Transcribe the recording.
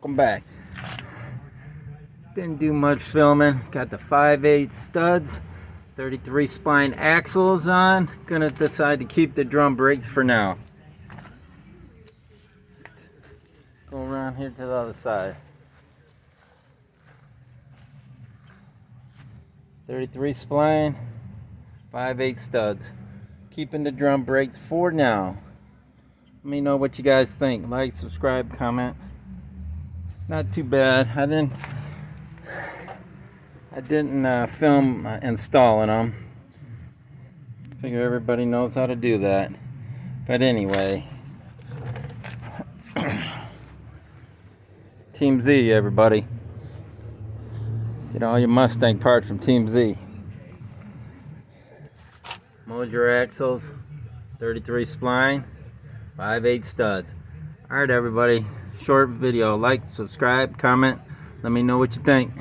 welcome back. Didn't do much filming. Got the 5/8 studs, 33 spline axles on. Gonna decide to keep the drum brakes for now. Go around here to the other side. 33 spline, 5/8 studs. Keeping the drum brakes for now. Let me know what you guys think. Like, subscribe, comment. Not too bad. I didn't film installing them. Figure everybody knows how to do that. But anyway, Team Z, everybody. Get all your Mustang parts from Team Z. Moser axles, 33 spline, 5/8 studs. Alright everybody, short video. Like, subscribe, comment. Let me know what you think.